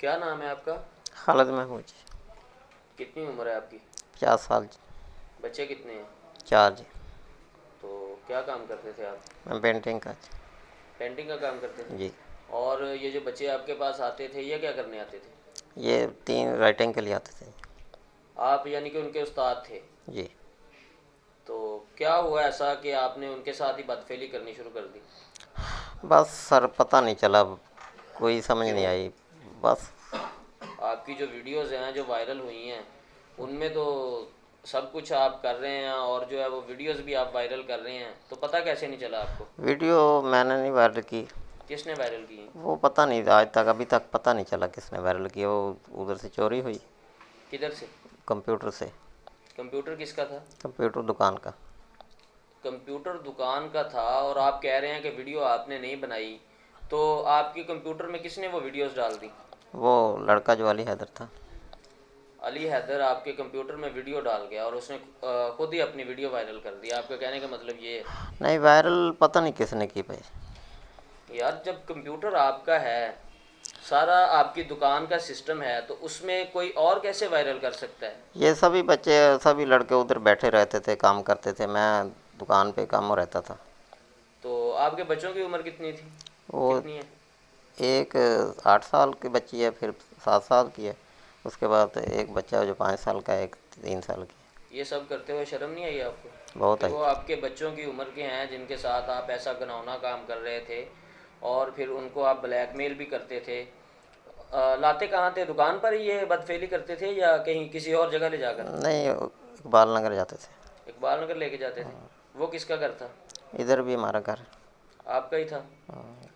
क्या नाम है आपका? खालिद महमूद जी। कितनी उम्र है आपकी? 50 साल जी। बच्चे कितने हैं? 4 जी। तो क्या काम करते थे आप? मैं पेंटिंग का पेंटिंग का काम करते थे। जी। और ये जो बच्चे आपके पास आते थे, ये क्या करने आते थे? ये 3 राइटिंग के लिए आते थे आप यानी कि उनके उस्ताद थे। जी। तो क्या हुआ ऐसा कि आपने उनके साथ ही बदफेली करनी शुरू कर दी? बस सर पता नहीं चला, कोई समझ नहीं क्यों? आई बस। आपकी जो वीडियोस हैं जो वायरल हुई हैं, उनमें तो सब कुछ आप कर रहे हैं और जो है वो वीडियोस भी आप वायरल कर रहे हैं, तो पता कैसे नहीं चला आपको? वीडियो मैंने नहीं वायरल की। किसने वायरल की? वो पता नहीं, आज तक अभी तक पता नहीं चला किसने वायरल किया। वो उधर से चोरी हुई, किधर से? कंप्यूटर से। कंप्यूटर किसका था? कंप्यूटर दुकान का। कंप्यूटर दुकान का था और आप कह रहे हैं कि वीडियो आपने नहीं बनाई, तो आपके कंप्यूटर में किसने वो वीडियोस डाल दी? वो लड़का जो अली हैदर था। अली हैदर आपके कंप्यूटर में वीडियो डाल गया और उसने खुद ही अपनी वीडियो वायरल कर दी। आपका कहने का मतलब ये है? नहीं, वायरल पता नहीं किसने की भाई। यार, जब कंप्यूटर आपका है, सारा आपकी दुकान का सिस्टम है, तो उसमें कोई और कैसे वायरल कर सकता है? ये सभी बच्चे, सभी लड़के उधर बैठे रहते थे, काम करते थे। मैं दुकान पे काम रहता था। तो आपके बच्चों की उम्र कितनी थी? वो कितनी है? एक 8 साल की बच्ची है, फिर 7 साल की है। उसके बाद एक बच्चा है जो 5 साल का है, एक 3 साल की ये सब करते हुए शर्म नहीं आई आपको? है। बहुत कि आई। वो आपके बच्चों की उम्र के हैं जिनके साथ आप ऐसा घिनौना काम कर रहे थे, और फिर उनको आप ब्लैकमेल भी करते थे। लाते कहाँ थे? दुकान पर ही ये बदफेली करते थे या कहीं किसी और जगह ले जाकर? नहीं, इकबाल नगर जाते थे। इकबाल नगर लेके जाते थे। वो किसका घर था? इधर भी हमारा घर है। आपका ही था।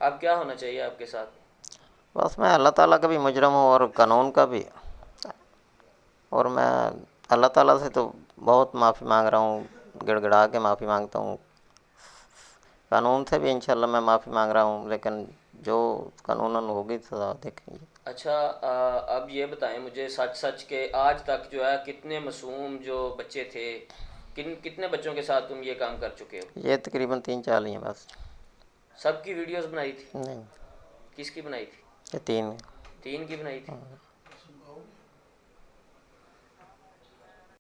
अब क्या होना चाहिए आपके साथ? बस मैं अल्लाह ताला का भी मुजरम हूँ और कानून का भी। और मैं अल्लाह ताला से तो बहुत माफ़ी मांग रहा हूँ, गिड़गिड़ा के माफ़ी मांगता हूँ। कानून से भी इंशाल्लाह मैं माफ़ी मांग रहा हूँ, लेकिन जो कानूनन होगी सज़ा देखेंगे। अच्छा, अब ये बताएं मुझे सच सच के आज तक जो है कितने मासूम जो बच्चे थे, कितने बच्चों के साथ तुम ये काम कर चुके हो? ये तकरीबन 3-4 ही हैं बस। सबकी वीडियोस बनाई थी? नहीं, किसकी बनाई थी? ये 3। तीन की बनाई थी।